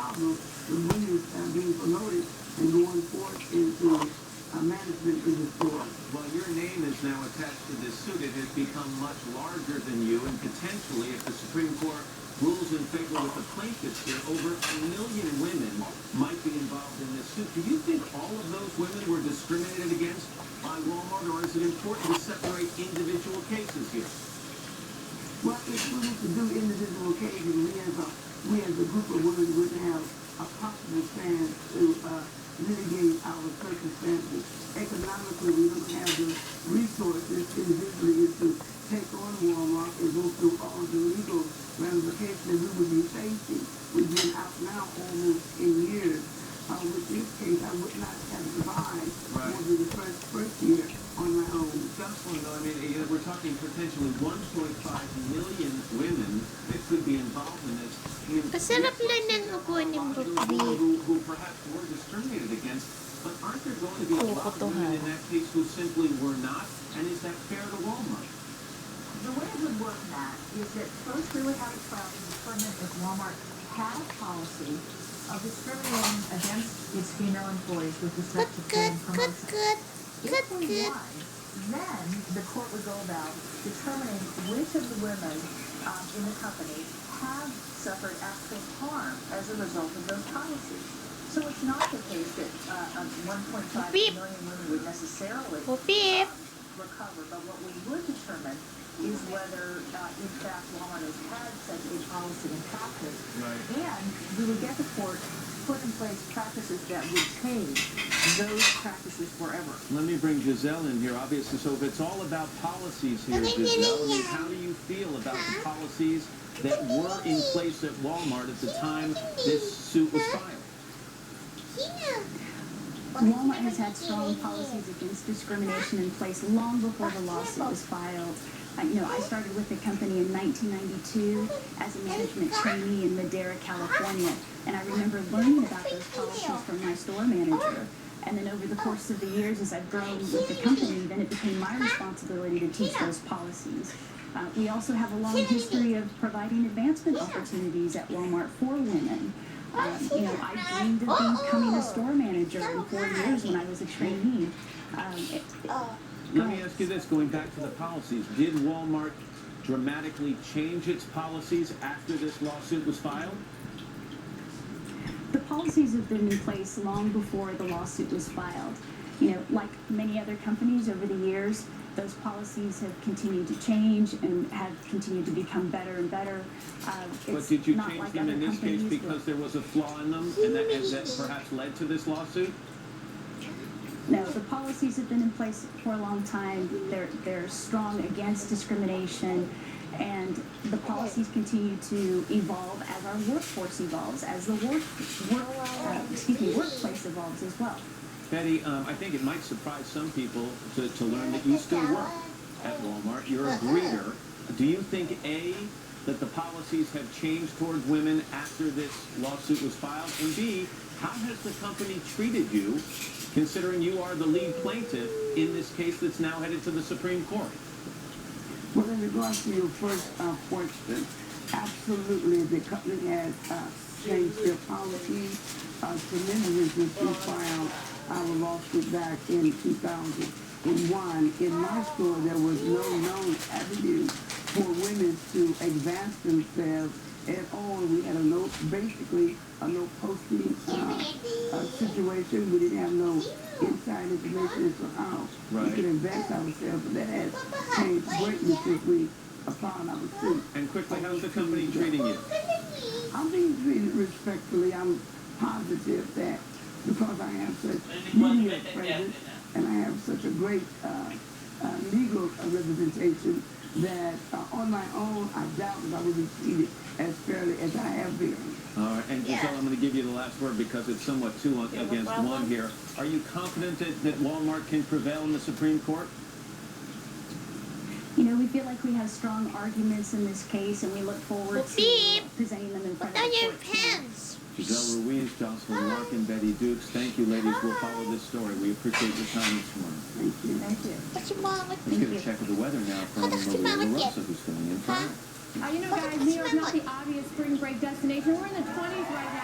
problem with women being promoted and going forth into management in the store. Well, your name is now attached to this suit. It has become much larger than you, and potentially, if the Supreme Court rules in favor with the plaintiffs here, over 1 million women might be involved in this suit. Do you think all of those women were discriminated against by Walmart, or is it important to separate individual cases here? Well, if we were to do individual cases, we as a group of women would have a possible chance to litigate our circumstances. Economically, we don't have the resources individually to take on Walmart and go through all the legal ramifications that we would be facing. We've been out now almost 10 years. With this case, I would not have survived more than the first year on my own. Jocelyn, though, I mean, we're talking potentially 1.5 million women that could be involved in this. I mean, Masarap lang ng upo ni who perhaps were discriminated against, but aren't there going to be a lot of women in that case who simply were not? And is that fair to Walmart? The way it would work, Matt, is that first we would have a trial to determine if Walmart had a policy of discriminating against its female employees with respect to pay and promotion. If we won, then the court would go about determining which of the women in the company have suffered actual harm as a result of those policies. So it's not the case that 1.5 million women would necessarily recover, but what we would determine is whether, in fact, Walmart has had such a policy in practice. Right. And we would get the court put in place practices that would change those practices forever. Let me bring Giselle in here, obviously. So if it's all about policies here, Giselle, I mean, how do you feel about the policies that were in place at Walmart at the time this suit was filed? Walmart has had strong policies against discrimination in place long before the lawsuit was filed. I started with the company in 1992 as a management trainee in Madera, California, and I remember learning about those policies from my store manager. And then over the course of the years, as I've grown with the company, then it became my responsibility to teach those policies. We also have a long history of providing advancement opportunities at Walmart for women. I dreamed of becoming a store manager in 4 years when I was a trainee. Let me ask you this, going back to the policies, did Walmart dramatically change its policies after this lawsuit was filed? The policies have been in place long before the lawsuit was filed. Like many other companies over the years, those policies have continued to change and have continued to become better and better. But did you change them in this case because there was a flaw in them and that perhaps led to this lawsuit? No, the policies have been in place for a long time. They're strong against discrimination, and the policies continue to evolve as our workforce evolves, as the workplace evolves as well. Betty, I think it might surprise some people to learn that you still work at Walmart. You're a greeter. Do you think, A, that the policies have changed towards women after this lawsuit was filed? And B, how has the company treated you, considering you are the lead plaintiff in this case that's now headed to the Supreme Court? Well, in regards to your first question, absolutely, the company has changed their policies tremendously since we filed our lawsuit back in 2001. In my store, there was no known avenue for women to advance themselves at all. We had basically a no posting situation. We didn't have no inside information as to how we could advance ourselves. But that has changed greatly since we filed our suit. And quickly, how's the company treating you? I'm being treated respectfully. I'm positive that because I have such media presence and I have such a great legal representation that on my own, I doubt that I will be treated as fairly as I have been. All right, and Giselle, I'm going to give you the last word because it's somewhat two against one here. Are you confident that Walmart can prevail in the Supreme Court? We feel like we have strong arguments in this case, and we look forward to presenting them in front of the court. Giselle Louise, Jocelyn Larkin, Betty Dukes, thank you, ladies. We'll follow this story. We appreciate your time this morning. Thank you. Thank you. Let's get a check of the weather now from Maria LaRosa, who's filling in for her. Guys, New York's not the obvious spring break destination. We're in the 20s right now.